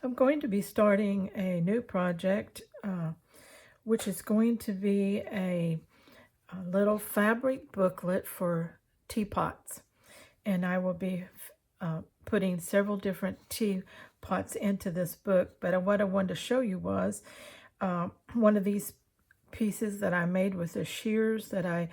I'm going to be starting a new project, which is going to be a little fabric booklet for teapots. And I will be putting several different teapots into this book. But what I wanted to show you was one of these pieces that I made with the shears that I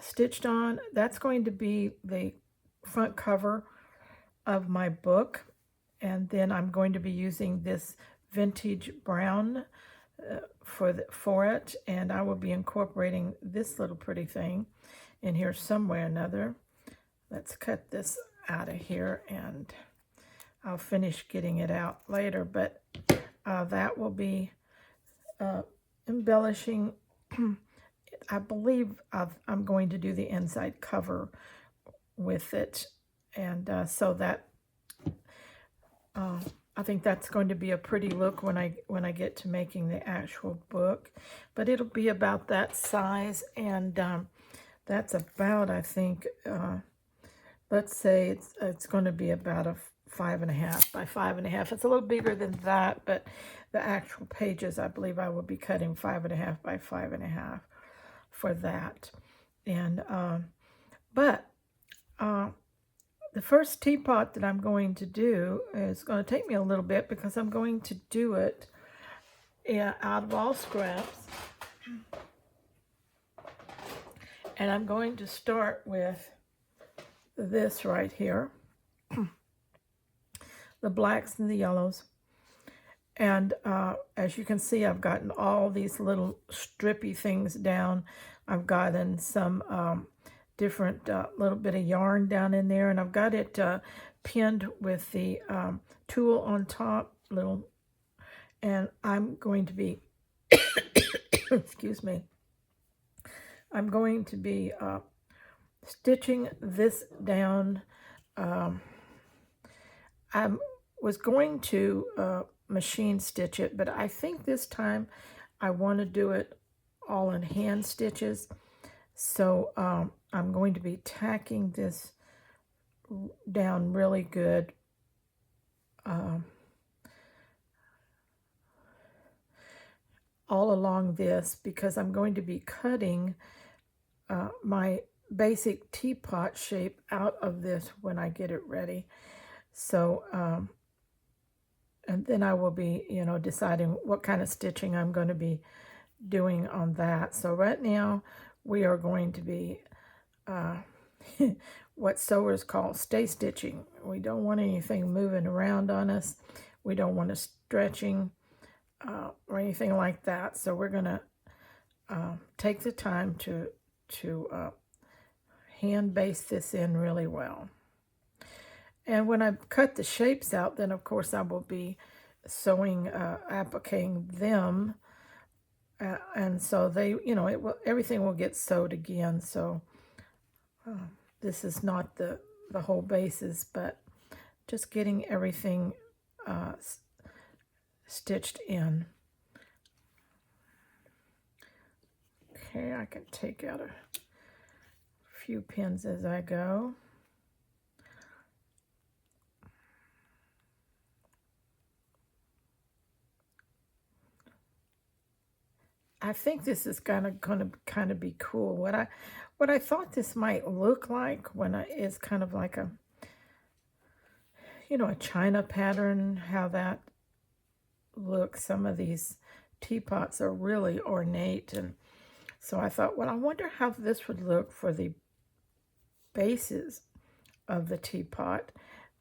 stitched on. That's going to be the front cover of my book. And then I'm going to be using this vintage brown for it, and I will be incorporating this little pretty thing in here somewhere or another. Let's cut this out of here, and I'll finish getting it out later, but that will be embellishing. I believe I'm going to do the inside cover with it, and so that I think that's going to be a pretty look when I get to making the actual book. But it'll be about that size, and that's about, I think, let's say it's going to be about a 5.5 by 5.5. It's a little bigger than that, but the actual pages, I believe I will be cutting 5.5 by 5.5 for that. And the first teapot that I'm going to do is going to take me a little bit because I'm going to do it out of all scraps. And I'm going to start with this right here. The blacks and the yellows. And as you can see, I've gotten all these little strippy things down. I've gotten some different little bit of yarn down in there, and I've got it pinned with the tulle on top, and I'm going to be excuse me, I'm going to be stitching this down. I was going to machine stitch it, but I think this time I want to do it all in hand stitches. So I'm going to be tacking this down really good. All along this, because I'm going to be cutting my basic teapot shape out of this when I get it ready. So, and then I will be, deciding what kind of stitching I'm going to be doing on that. So right now, we are going to be what sewers call stay stitching. We don't want anything moving around on us. We don't want it stretching or anything like that. So we're going to take the time to hand baste this in really well. And when I cut the shapes out, then of course I will be sewing, appliquing them. And so they, everything will get sewed again. So this is not the whole basis, but just getting everything stitched in. Okay, I can take out a few pins as I go. I think this is gonna kind of be cool. What I thought this might look like is kind of like a China pattern, how that looks. Some of these teapots are really ornate, and so I thought, well, I wonder how this would look for the bases of the teapot.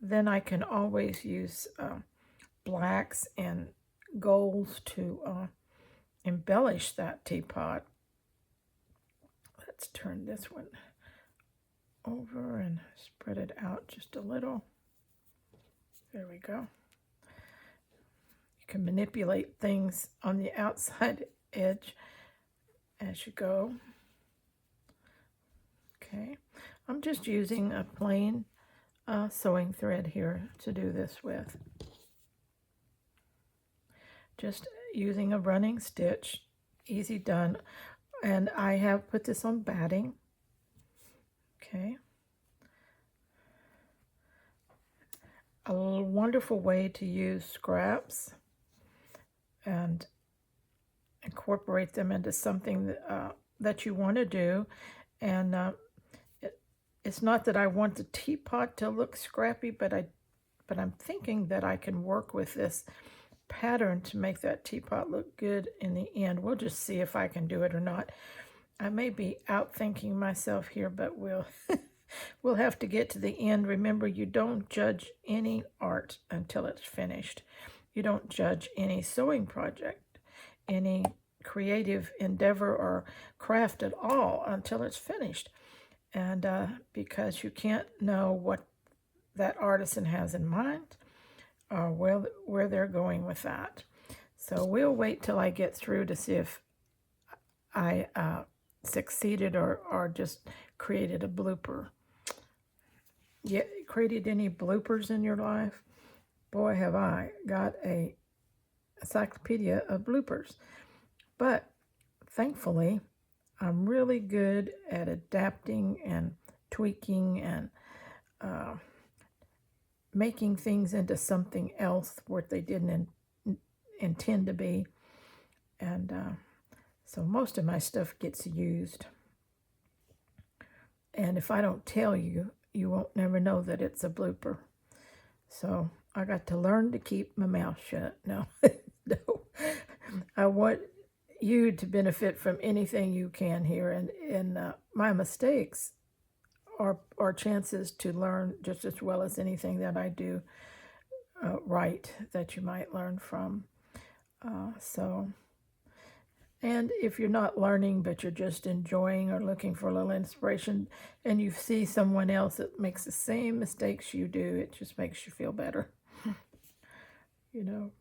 Then I can always use blacks and golds to embellish that teapot. Let's turn this one over and spread it out just a little. There we go. You can manipulate things on the outside edge as you go. Okay, I'm just using a plain sewing thread here to do this with. Just using a running stitch, easy done. And I have put this on batting. Okay. a wonderful way to use scraps and incorporate them into something that you want to do. And it's not that I want the teapot to look scrappy, but I'm thinking that I can work with this pattern to make that teapot look good in the end. We'll just see if I can do it or not. I may be outthinking myself here, but we'll have to get to the end. Remember, you don't judge any art until it's finished. You don't judge any sewing project, any creative endeavor or craft at all until it's finished. And because you can't know what that artisan has in mind or where they're going with that. So we'll wait till I get through to see if I succeeded or just created a blooper. Yeah, created any bloopers in your life? Boy, have I got a encyclopedia of bloopers. But thankfully, I'm really good at adapting and tweaking and making things into something else what they didn't intend to be. And so most of my stuff gets used. And if I don't tell you, you won't never know that it's a blooper. So I got to learn to keep my mouth shut. No, no. I want you to benefit from anything you can here. And my mistakes are chances to learn just as well as anything that I do right that you might learn from. And if you're not learning, but you're just enjoying or looking for a little inspiration, and you see someone else that makes the same mistakes you do, it just makes you feel better. You know.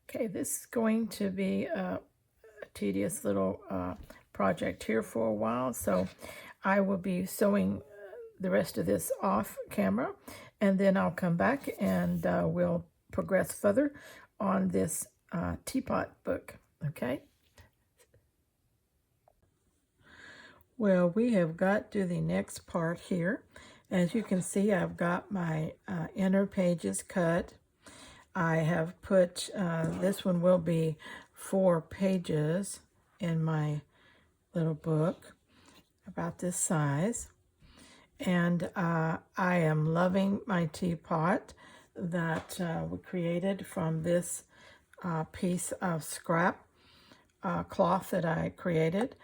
Okay, this is going to be a tedious little project here for a while, so I will be sewing the rest of this off camera, and then I'll come back and we'll progress further on this teapot book. Okay. Well, we have got to the next part here. As you can see, I've got my inner pages cut. I have put, this one will be 4 pages in my little book, about this size. And I am loving my teapot that we created from this piece of scrap cloth that I created.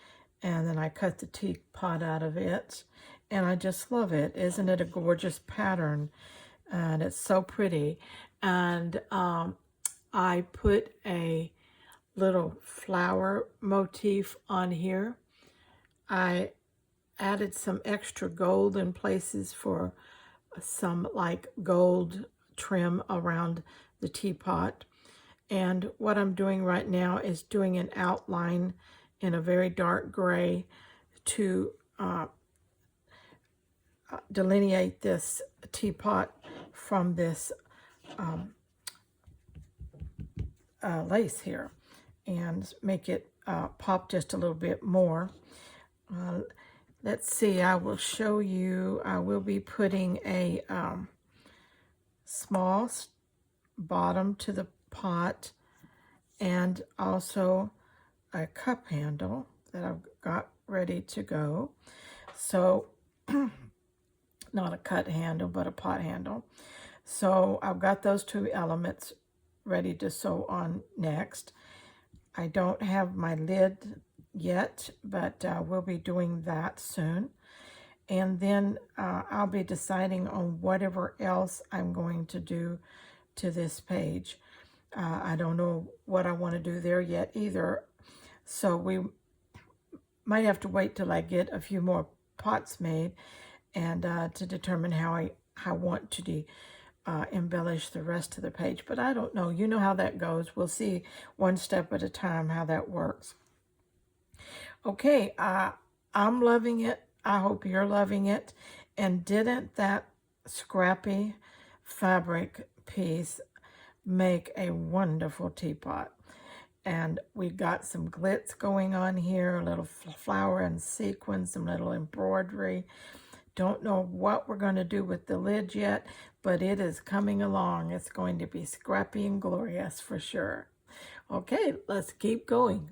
And then I cut the teapot out of it. And I just love it. Isn't it a gorgeous pattern? And it's so pretty. And I put a little flower motif on here. I added some extra gold in places for some like gold trim around the teapot. And what I'm doing right now is doing an outline in a very dark gray to delineate this teapot from this lace here and make it pop just a little bit more. Let's see, I will show you, I will be putting a small bottom to the pot and also a cup handle that I've got ready to go. So, not a cut handle, but a pot handle. So I've got those 2 elements ready to sew on next. I don't have my lid yet, but we'll be doing that soon. And then I'll be deciding on whatever else I'm going to do to this page. I don't know what I want to do there yet either. So we might have to wait till I get a few more pots made and to determine how I want to embellish the rest of the page. But I don't know. You know how that goes. We'll see one step at a time how that works. Okay, I'm loving it. I hope you're loving it. And didn't that scrappy fabric piece make a wonderful teapot? And we've got some glitz going on here, a little flower and sequin, some little embroidery Don't know what we're going to do with the lid yet, but it is coming along. It's going to be scrappy and glorious for sure. Okay, let's keep going.